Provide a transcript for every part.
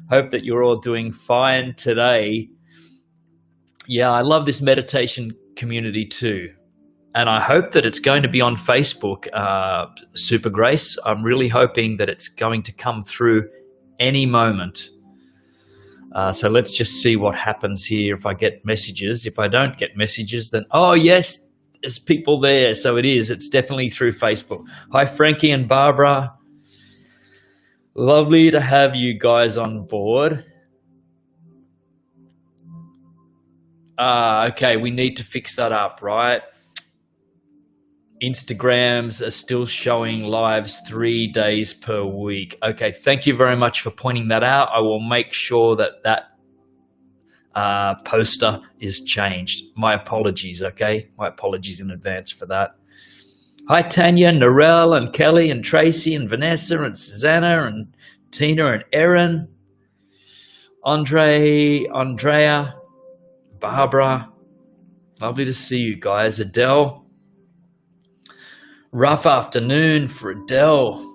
Hope that you're all doing fine today. Yeah, I love this meditation community too. And I hope that it's going to be on Facebook, Super Grace. I'm really hoping that it's going to come through any moment. So let's just see what happens here if I get messages. If I don't get messages, then, oh, yes, there's people there. So it is. It's definitely through Facebook. Hi, Frankie and Barbara. Lovely to have you guys on board. Okay, we need to fix that up, right? Instagrams are still showing lives 3 days per week. Okay, thank you very much for pointing that out. I will make sure that poster is changed. My apologies, okay? My apologies in advance for that. Hi, Tanya, Narelle, and Kelly, and Tracy, and Vanessa, and Susanna, and Tina, and Erin, Andrea, Barbara. Lovely to see you guys. Adele. Rough afternoon for Adele.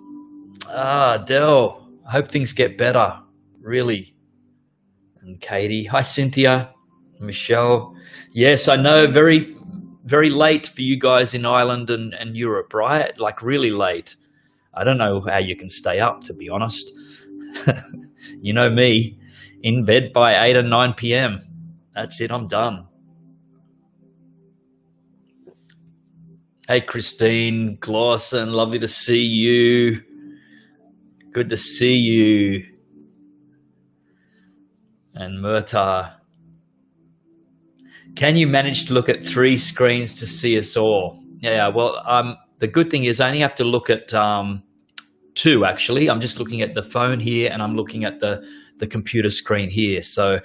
Adele. I hope things get better, really. And Katie. Hi, Cynthia. Michelle. Yes, I know, very, very late for you guys in Ireland and Europe, right? Like really late. I don't know how you can stay up, to be honest. You know me, in bed by 8 or 9 p.m. That's it, I'm done. Hey, Christine Glawson, lovely to see you. Good to see you. And Murta. Can you manage to look at 3 screens to see us all? Yeah, well, the good thing is I only have to look at 2, actually. I'm just looking at the phone here and I'm looking at the computer screen here. So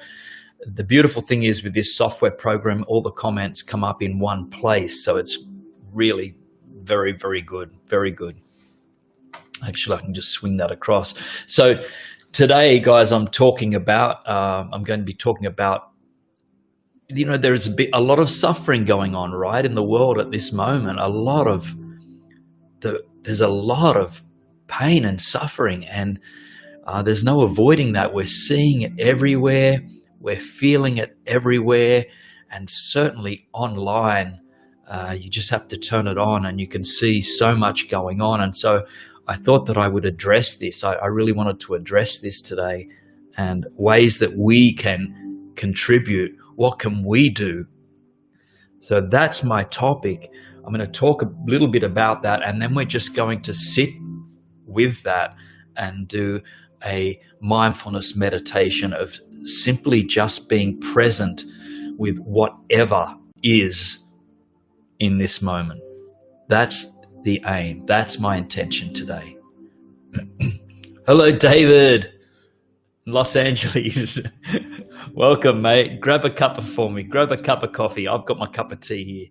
the beautiful thing is with this software program, all the comments come up in one place. So it's really very, very good. Very good. Actually, I can just swing that across. So today, guys, I'm going to be talking about, there's a lot of suffering going on, right, in the world at this moment. There's a lot of pain and suffering, and there's no avoiding that. We're seeing it everywhere. We're feeling it everywhere, and certainly online. You just have to turn it on and you can see so much going on. And so I thought that I would address this. I really wanted to address this today, and ways that we can contribute. What can we do? So that's my topic. I'm going to talk a little bit about that, and then we're just going to sit with that and do a mindfulness meditation of simply just being present with whatever is in this moment. That's the aim. That's my intention today. Hello, David, Los Angeles. Welcome, mate. Grab a cup for me. Grab a cup of coffee. I've got my cup of tea here.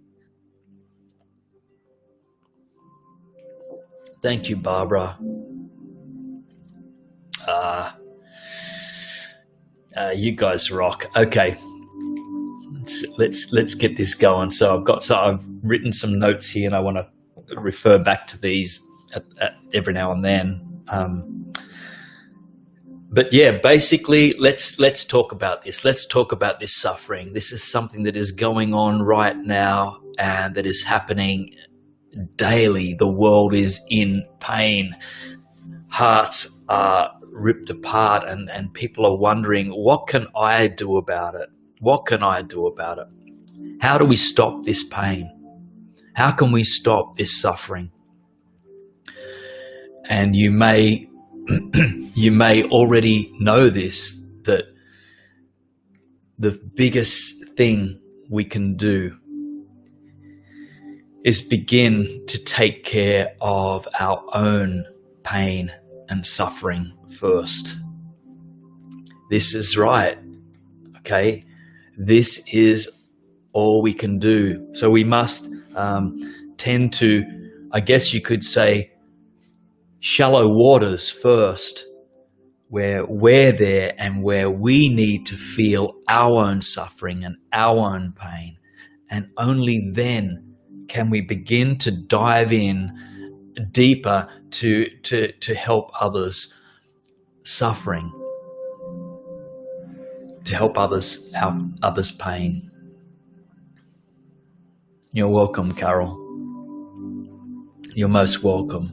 Thank you, Barbara. You guys rock. Okay, let's get this going. So I've written some notes here, and I want to refer back to these every now and then. But yeah, basically, let's talk about this. Let's talk about this suffering. This is something that is going on right now, and that is happening daily. The world is in pain. Hearts are ripped apart, and people are wondering, what can I do about it? What can I do about it? How do we stop this pain? How can we stop this suffering? And you may already know this, that the biggest thing we can do is begin to take care of our own pain and suffering first. This is right, okay? This is all we can do. So we must tend to, I guess you could say, shallow waters first, where we're there and where we need to feel our own suffering and our own pain. And only then can we begin to dive in deeper to help others suffering. to help others out, others' pain. You're welcome, Carol. You're most welcome.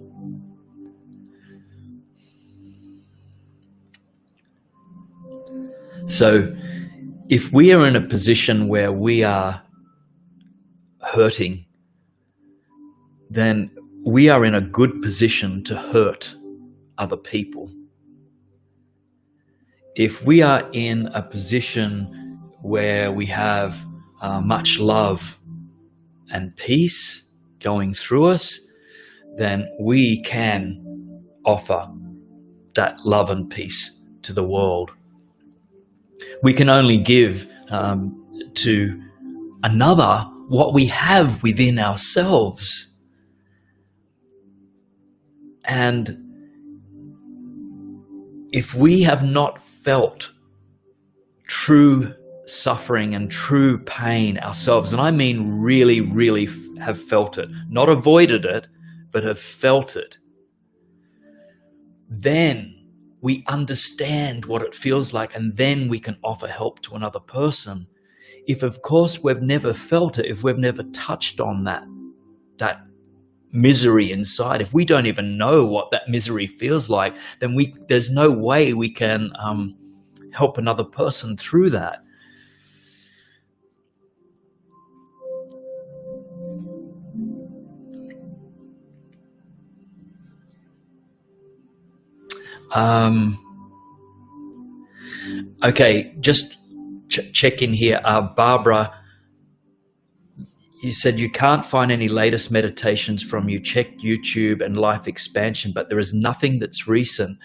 So if we are in a position where we are hurting, then we are in a good position to hurt other people. If we are in a position where we have much love and peace going through us, then we can offer that love and peace to the world. We can only give to another what we have within ourselves. And if we have not felt true suffering and true pain ourselves, and I mean really, really have felt it, not avoided it, but have felt it, then we understand what it feels like, and then we can offer help to another person. If, of course, we've never felt it, if we've never touched on that misery inside, if we don't even know what that misery feels like, then there's no way we can help another person through that. Okay, just check in here. Barbara, you said you can't find any latest meditations from you. Checked YouTube and Life Expansion, but there is nothing that's recent.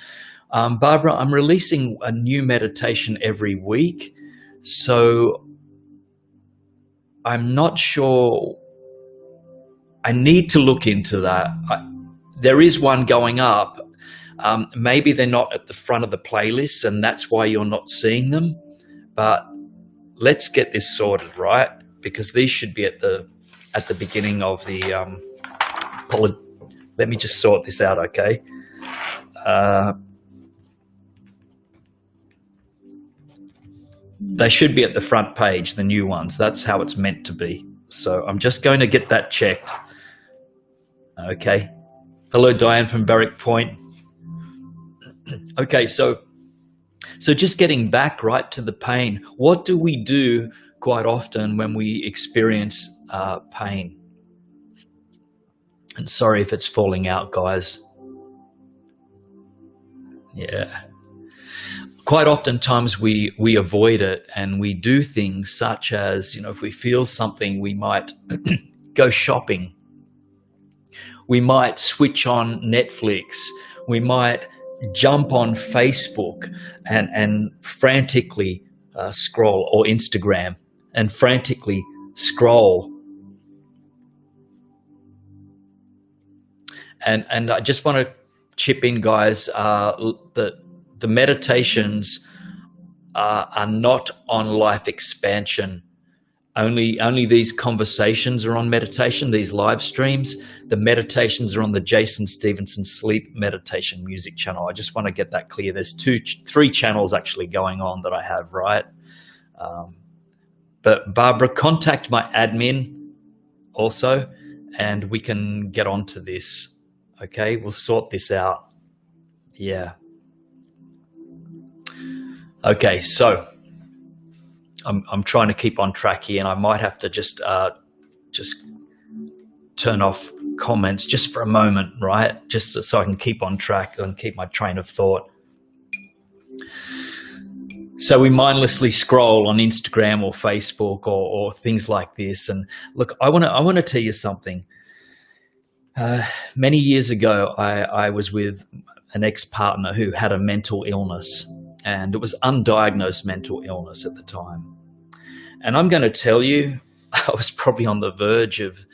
Barbara, I'm releasing a new meditation every week, so I'm not sure. I need to look into that. There is one going up. Maybe they're not at the front of the playlist, and that's why you're not seeing them. But let's get this sorted, right? Because these should be at the beginning of the. Let me just sort this out, okay? They should be at the front page, the new ones. That's how it's meant to be. So I'm just going to get that checked. Okay. Hello, Diane from Berwick Point. Okay, so just getting back right to the pain. What do we do quite often when we experience pain? And sorry if it's falling out, guys. Yeah. Quite oftentimes we avoid it, and we do things such as, if we feel something, we might go shopping. We might switch on Netflix. We might jump on Facebook and frantically scroll, or Instagram, and frantically scroll. And I just want to chip in, guys, the meditations are not on Life Expansion. Only these conversations are on meditation, these live streams. The meditations are on the Jason Stephenson Sleep Meditation music channel. I just want to get that clear. There's three channels actually going on that I have, right? But Barbara, contact my admin also, and we can get onto this. Okay, we'll sort this out. Yeah. Okay, so I'm trying to keep on track here, and I might have to just turn off comments just for a moment, right? Just so I can keep on track and keep my train of thought. So we mindlessly scroll on Instagram or Facebook or things like this. And look, I want to tell you something. Many years ago, I was with an ex-partner who had a mental illness, and it was undiagnosed mental illness at the time. And I'm going to tell you, I was probably on the verge of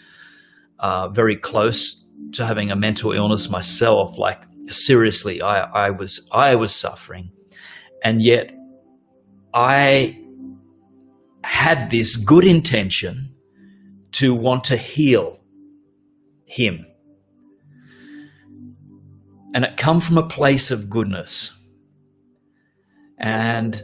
very close to having a mental illness myself. Like, seriously, I was suffering, and yet I had this good intention to want to heal him. And it come from a place of goodness. And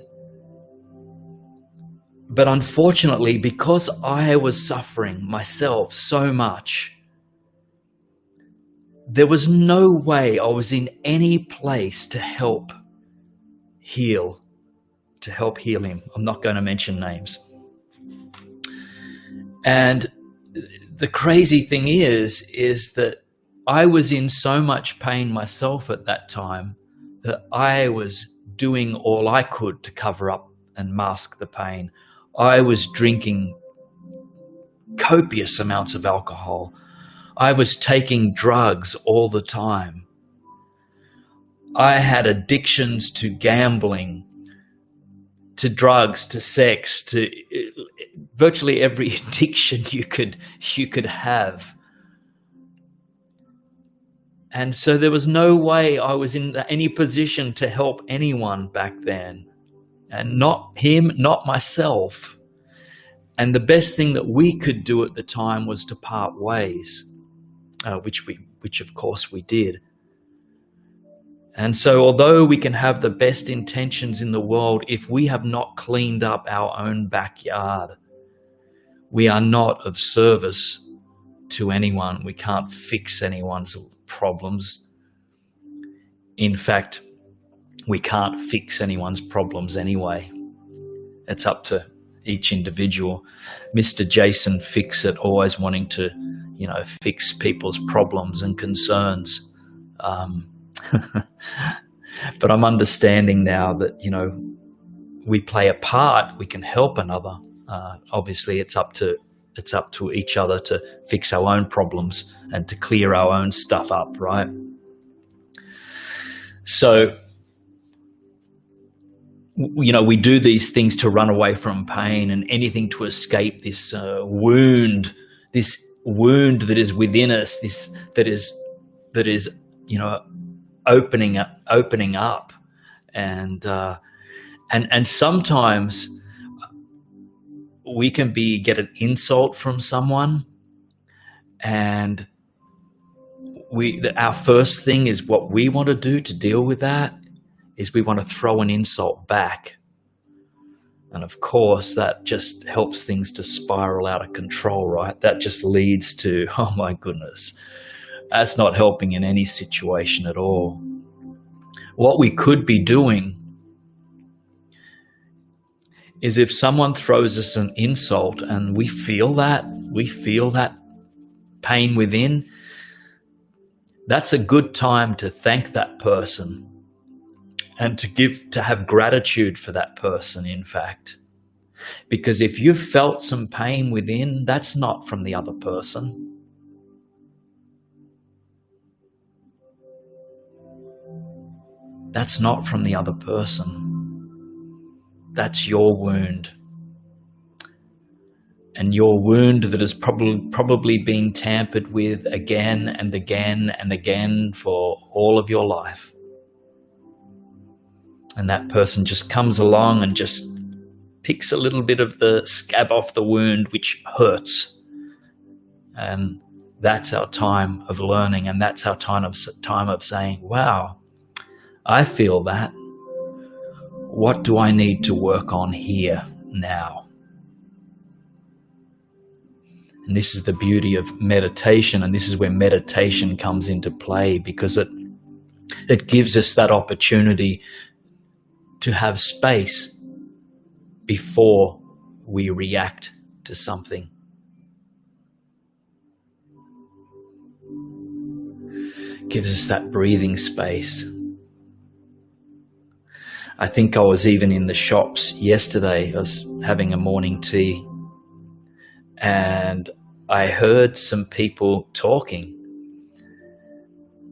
But unfortunately, because I was suffering myself so much, there was no way I was in any place to help heal him. I'm not going to mention names. And the crazy thing is that I was in so much pain myself at that time that I was doing all I could to cover up and mask the pain. I was drinking copious amounts of alcohol. I was taking drugs all the time. I had addictions to gambling, to drugs, to sex, to virtually every addiction you could have. And so there was no way I was in any position to help anyone back then, and not him, not myself. And the best thing that we could do at the time was to part ways, which of course we did. And so although we can have the best intentions in the world, if we have not cleaned up our own backyard, we are not of service to anyone. We can't fix anyone's problems. In fact, we can't fix anyone's problems anyway. It's up to each individual. Mr. Jason Fix-It, always wanting to, fix people's problems and concerns. But I'm understanding now that, we play a part. We can help another. Obviously, it's up to each other to fix our own problems and to clear our own stuff up, right? So, we do these things to run away from pain and anything to escape this wound that is within us, that is opening up, and sometimes we can get an insult from someone, and our first thing is what we want to do to deal with that is we want to throw an insult back. And of course, that just helps things to spiral out of control, right? That just leads to, oh my goodness, that's not helping in any situation at all. What we could be doing is if someone throws us an insult and we feel that pain within, that's a good time to thank that person and to have gratitude for that person, in fact. Because if you've felt some pain within, that's not from the other person. That's not from the other person. That's your wound. And your wound that has probably been tampered with again and again and again for all of your life. And that person just comes along and just picks a little bit of the scab off the wound, which hurts. And that's our time of learning, and that's our time of saying, wow, I feel that. What do I need to work on here now? And this is the beauty of meditation, and this is where meditation comes into play, because it gives us that opportunity to have space before we react to something. Gives us that breathing space. I think I was even in the shops yesterday. I was having a morning tea, and I heard some people talking,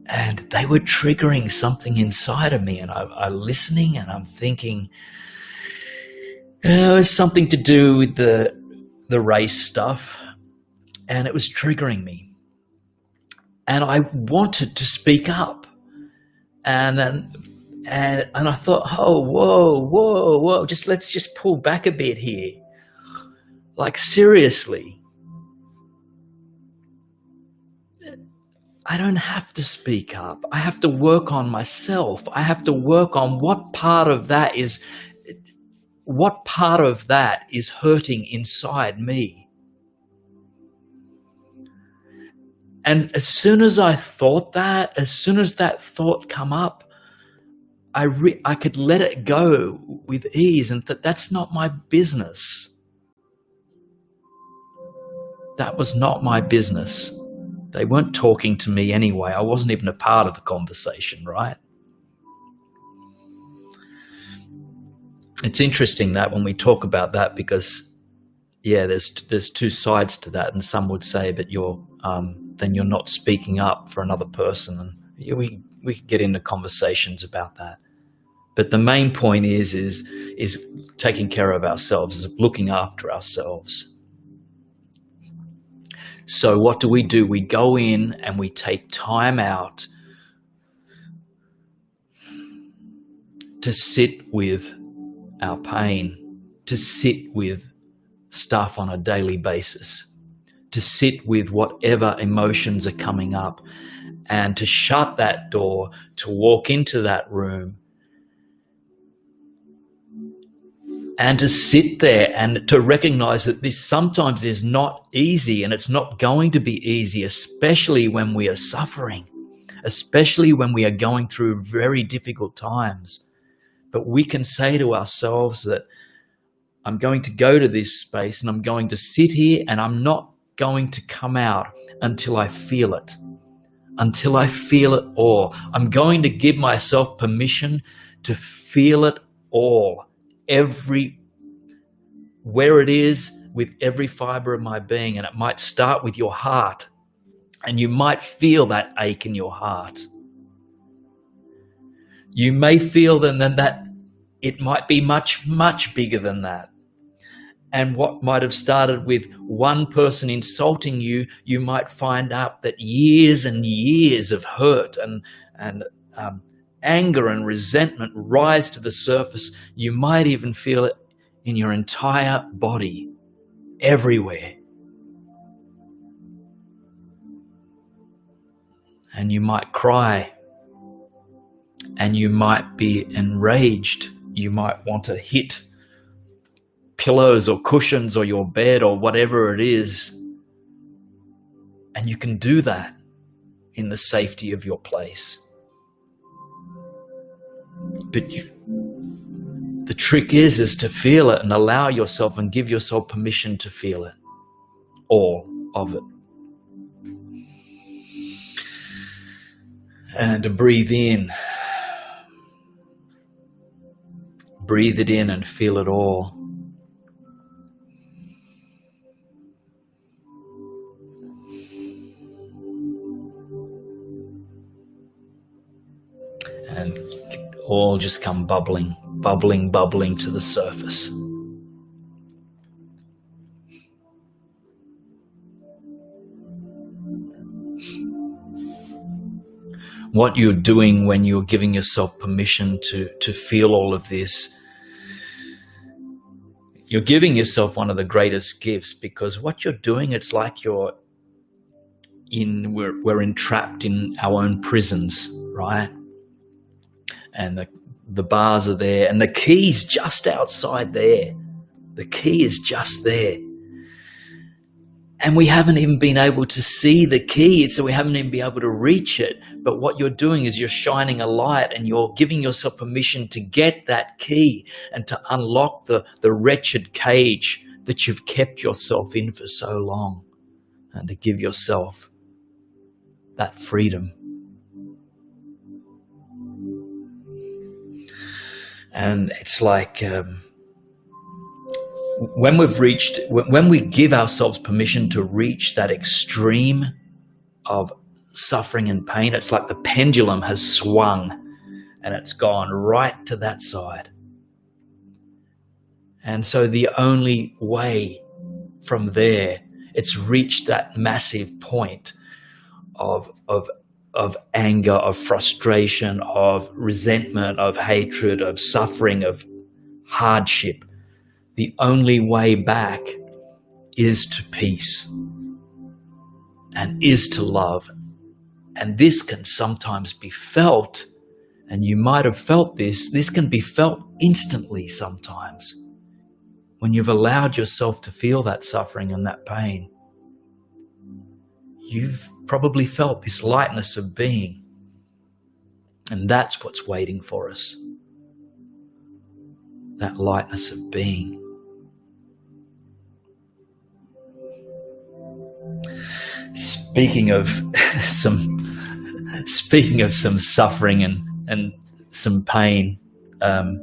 and they were triggering something inside of me, and I'm listening and I'm thinking, it was something to do with the race stuff, and it was triggering me. And I wanted to speak up, and I thought, oh, whoa, let's just pull back a bit here. Like, seriously. I don't have to speak up. I have to work on myself. I have to work on what part of that is what part of that is hurting inside me? And as soon as I thought that, as soon as that thought come up, I could let it go with ease, and that's not my business. That was not my business. They weren't talking to me anyway. I wasn't even a part of the conversation, right? It's interesting that when we talk about that, because there's two sides to that, and some would say, but then you're not speaking up for another person, and we could get into conversations about that. But the main point is taking care of ourselves, is looking after ourselves. So what do? We go in and we take time out to sit with our pain, to sit with stuff on a daily basis, to sit with whatever emotions are coming up, and to shut that door, to walk into that room and to sit there and to recognize that this sometimes is not easy, and it's not going to be easy, especially when we are suffering, especially when we are going through very difficult times. But we can say to ourselves that I'm going to go to this space and I'm going to sit here, and I'm not going to come out until I feel it, until I feel it all. I'm going to give myself permission to feel it all, where it is, with every fiber of my being. And it might start with your heart, and you might feel that ache in your heart. You may feel then that it might be much, much bigger than that. And what might have started with one person insulting you, you might find out that years and years of hurt and anger and resentment rise to the surface. You might even feel it in your entire body, everywhere. And you might cry, and you might be enraged. You might want to hit pillows or cushions or your bed or whatever it is. And you can do that in the safety of your place. But the trick is to feel it and allow yourself and give yourself permission to feel it, all of it. And to breathe in. Breathe it in and feel it all. And all just come bubbling to the surface. What you're doing when you're giving yourself permission to feel all of this, you're giving yourself one of the greatest gifts, because what you're doing, it's like we're entrapped in our own prisons, right? And the bars are there, and the key's just outside there. The key is just there. And we haven't even been able to see the key, so we haven't even been able to reach it. But what you're doing is you're shining a light, and you're giving yourself permission to get that key and to unlock the wretched cage that you've kept yourself in for so long, and to give yourself that freedom. And it's like when we give ourselves permission to reach that extreme of suffering and pain, it's like the pendulum has swung and it's gone right to that side. And so the only way from there, it's reached that massive point of anger, of frustration, of resentment, of hatred, of suffering, of hardship. The only way back is to peace and is to love. And this can sometimes be felt, and you might have felt this can be felt instantly sometimes. when you've allowed yourself to feel that suffering and that pain, you've probably felt this lightness of being. And that's what's waiting for us. That lightness of being. Speaking of some suffering and some pain, I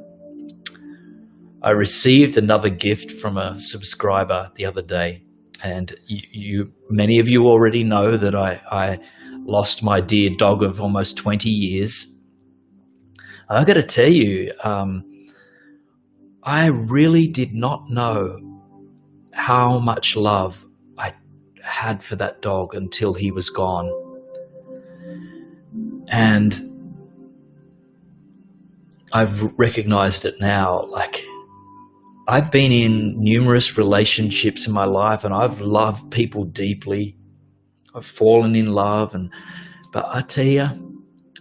received another gift from a subscriber the other day, and many of you already know that I lost my dear dog of almost 20 years. I got to tell you, I really did not know how much love I had for that dog until he was gone. And I've recognized it now. Like, I've been in numerous relationships in my life, and I've loved people deeply. I've fallen in love, but I tell you,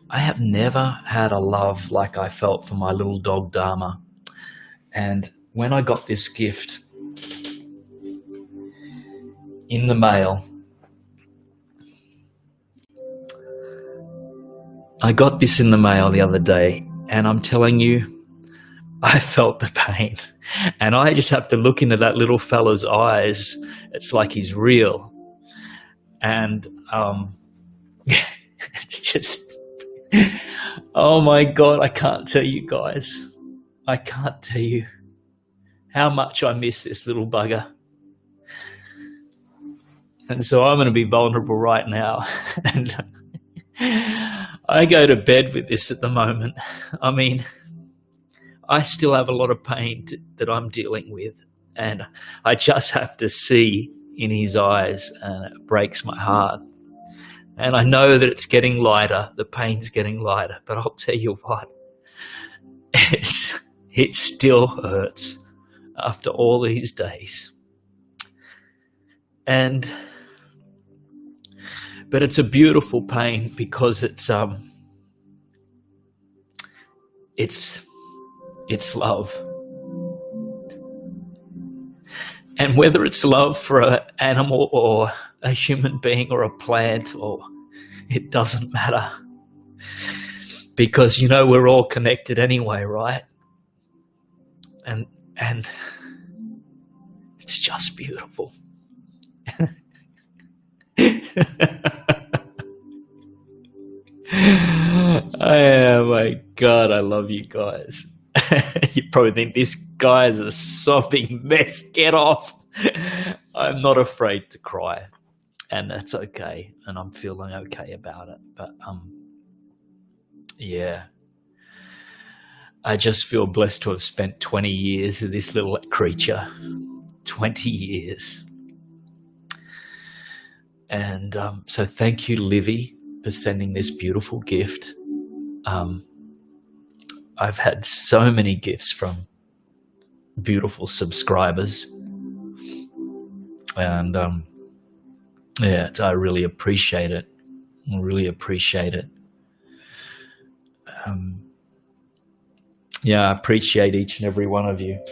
I have never had a love like I felt for my little dog Dharma. And when I got this gift in the mail, the other day, and I'm telling you, I felt the pain. And I just have to look into that little fella's eyes. It's like he's real. And it's just, oh my God, I can't tell you guys. I can't tell you how much I miss this little bugger. And so I'm going to be vulnerable right now. And I go to bed with this at the moment. I mean, I still have a lot of pain that I'm dealing with. And I just have to see in his eyes, and it breaks my heart. And I know that it's getting lighter. The pain's getting lighter. But I'll tell you what, it still hurts after all these days. But it's a beautiful pain because it's love. And whether it's love for an animal or a human being or a plant, it doesn't matter. Because, we're all connected anyway, right? And it's just beautiful. Oh my God, I love you guys. You probably think this guy is a sobbing mess. Get off. I'm not afraid to cry, and that's okay, and I'm feeling okay about it. But yeah, I just feel blessed to have spent 20 years with this little creature. 20 years. And so thank you, Livy, for sending this beautiful gift. I've had so many gifts from beautiful subscribers. And I really appreciate it. I really appreciate it. I appreciate each and every one of you.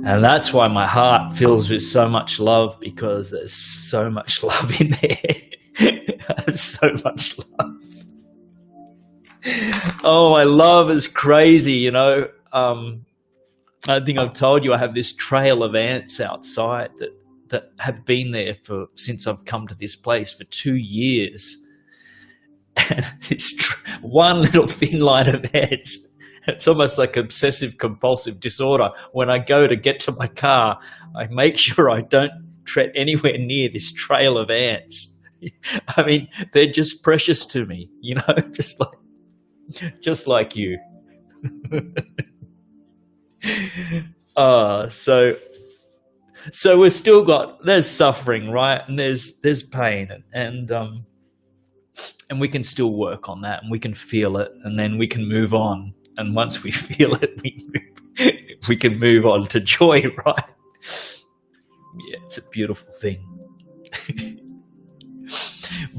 And that's why my heart fills with so much love, because there's so much love in there. There's so much love. Oh, my love is crazy, I think I've told you I have this trail of ants outside that have been there since I've come to this place for 2 years. And it's one little thin line of ants. It's almost like obsessive compulsive disorder. When I go to get to my car, I make sure I don't tread anywhere near this trail of ants. I mean, they're just precious to me, just like you. So we've still there's suffering, right? And therethere's pain, and we can still work on that, and we can feel it, and then we can move on. And once we feel it, we can move on to joy, right? Yeah, it's a beautiful thing.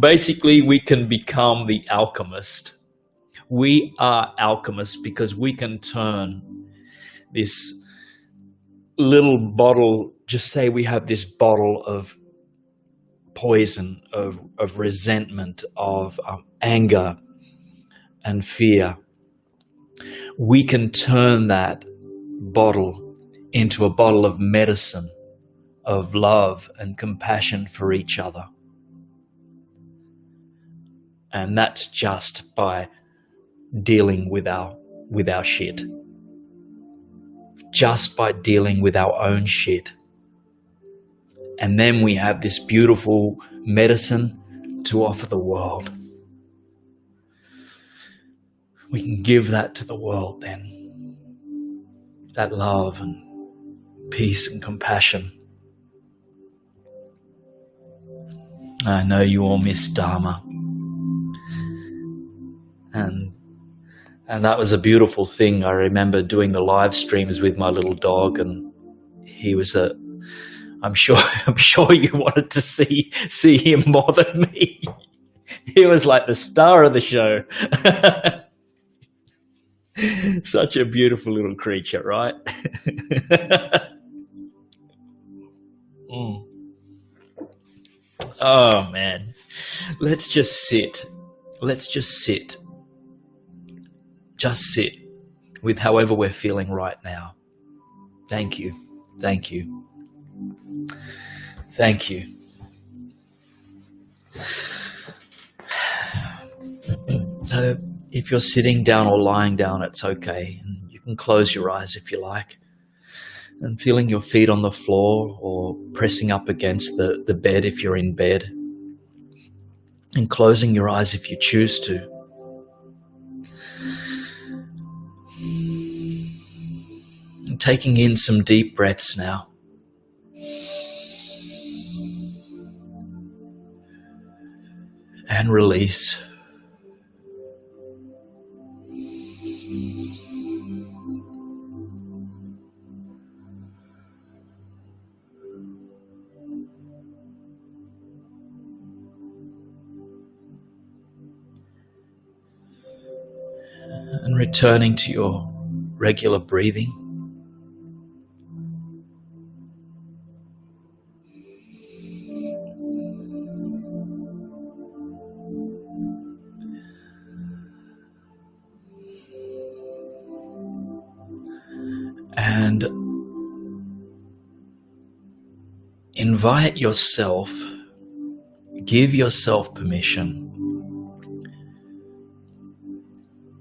Basically, we can become the alchemist. We are alchemists because we can turn this little bottle, just say we have this bottle of poison, of resentment, of anger and fear. We can turn that bottle into a bottle of medicine, of love and compassion for each other. And that's just by dealing with our shit. Just by dealing with our own shit. And then we have this beautiful medicine to offer the world. We can give that to the world then. That love and peace and compassion. I know you all miss Dharma. And that was a beautiful thing. I remember doing the live streams with my little dog, and he was I'm sure you wanted to see him more than me. He was like the star of the show. Such a beautiful little creature, right? Oh man. Let's just sit. Just sit with however we're feeling right now. Thank you. Thank you. Thank you. If you're sitting down or lying down, it's okay. You can close your eyes if you like. And feeling your feet on the floor or pressing up against the bed if you're in bed. And closing your eyes if you choose to. And taking in some deep breaths now. And release. And returning to your regular breathing. And invite yourself, give yourself permission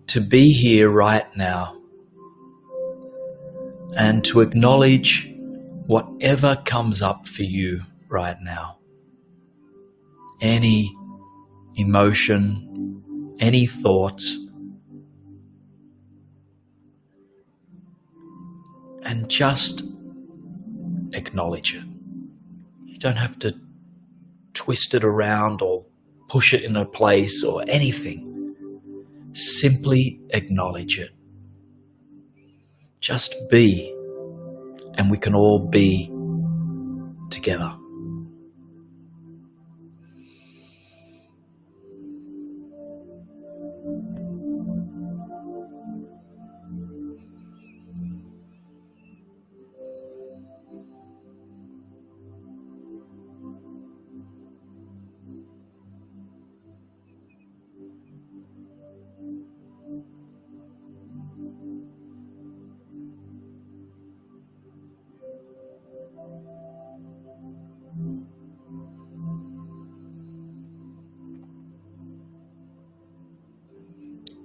to be here right now and to acknowledge whatever comes up for you right now. Any emotion, any thoughts, and just acknowledge it. You don't have to twist it around or push it in a place or anything. Simply acknowledge it. Just be, and we can all be together.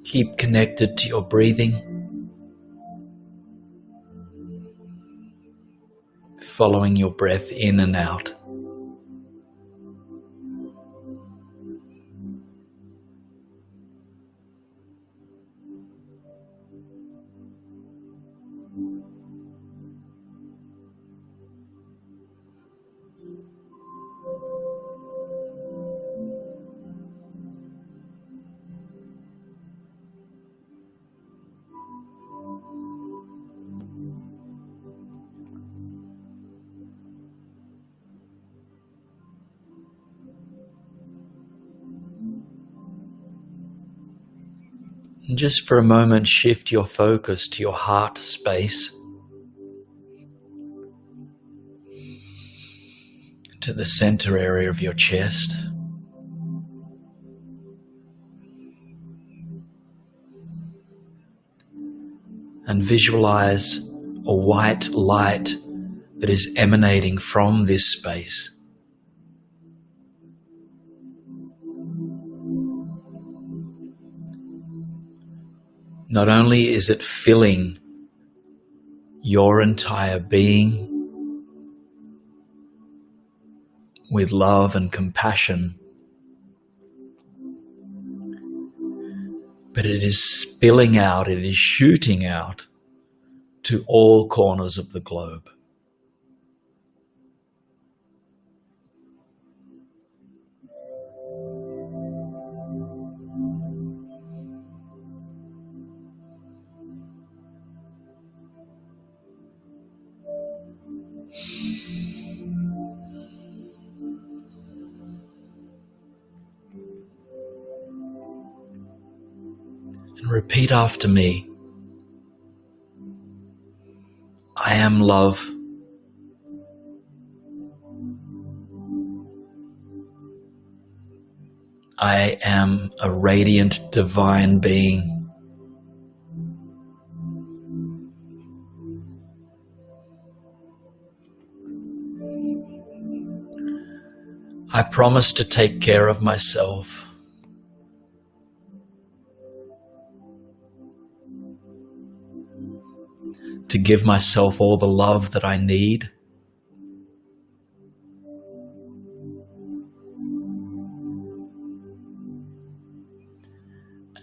Keep connected to your breathing, following your breath in and out. And just for a moment, shift your focus to your heart space. to the center area of your chest. And visualize a white light that is emanating from this space. Not only is it filling your entire being with love and compassion, but it is spilling out, it is shooting out to all corners of the globe. And repeat after me. I am love. I am a radiant divine being. I promise to take care of myself. To give myself all the love that I need.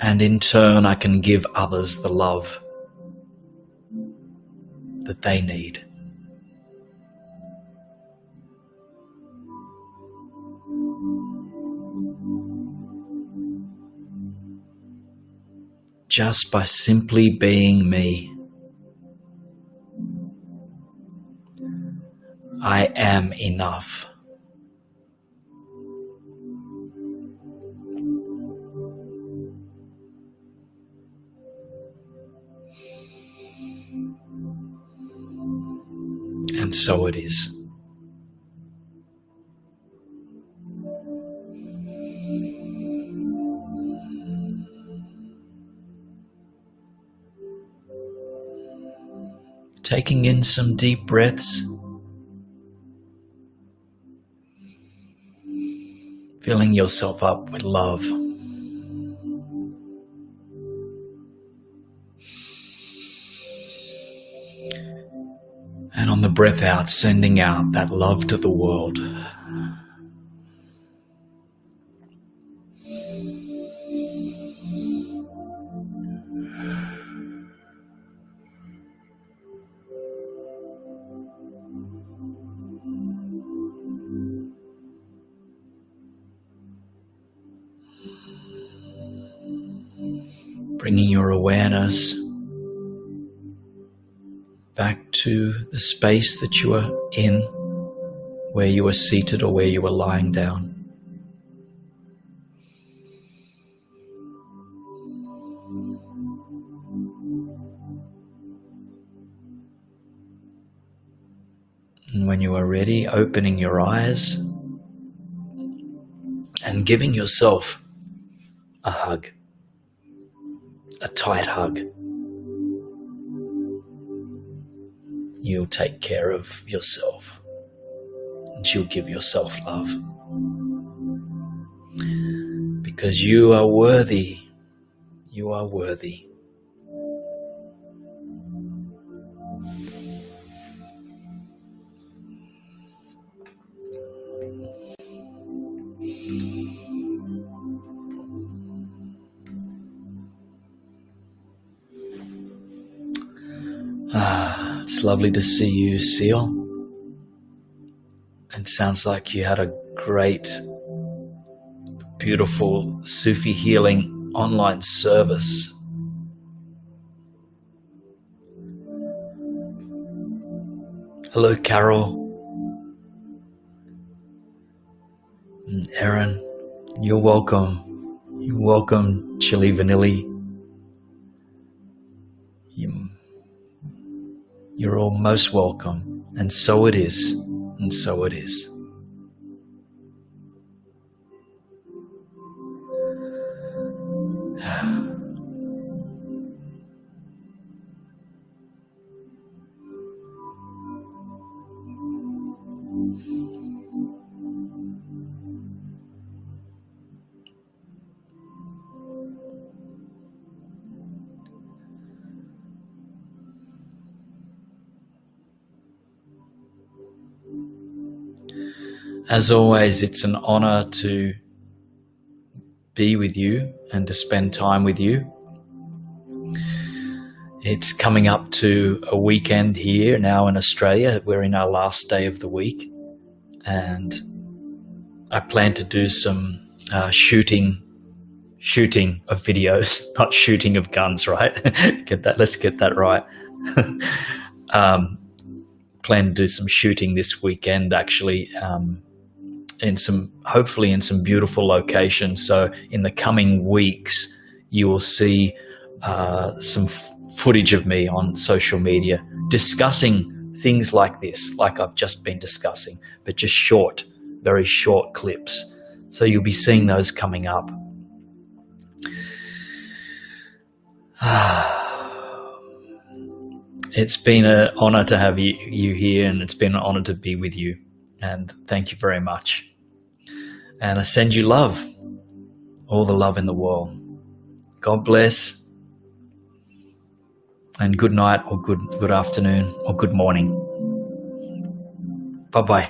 And in turn, I can give others the love that they need. Just by simply being me. I am enough. And so it is. Taking in some deep breaths. Filling yourself up with love. And on the breath out, sending out that love to the world. Bringing your awareness back to the space that you are in, where you are seated or where you are lying down. And when you are ready, opening your eyes and giving yourself a hug. A tight hug. You'll take care of yourself and you'll give yourself love. Because you are worthy. You are worthy. It's lovely to see you, Seal. It sounds like you had a great, beautiful Sufi healing online service. Hello, Carol. And Erin, you're welcome. You're welcome, Chili Vanilli. You're all most welcome, and so it is, and so it is. As always, it's an honor to be with you and to spend time with you. It's coming up to a weekend here now in Australia. We're in our last day of the week, and I plan to do some shooting of videos, not shooting of guns, right? Let's get that right. Plan to do some shooting this weekend, actually, hopefully in some beautiful locations. So in the coming weeks, you will see some footage of me on social media discussing things like this, like I've just been discussing, but just short, very short clips. So you'll be seeing those coming up. It's been an honor to have you here, and it's been an honor to be with you. And thank you very much. And I send you love, all the love in the world. God bless. And good night, or good afternoon, or good morning. Bye-bye.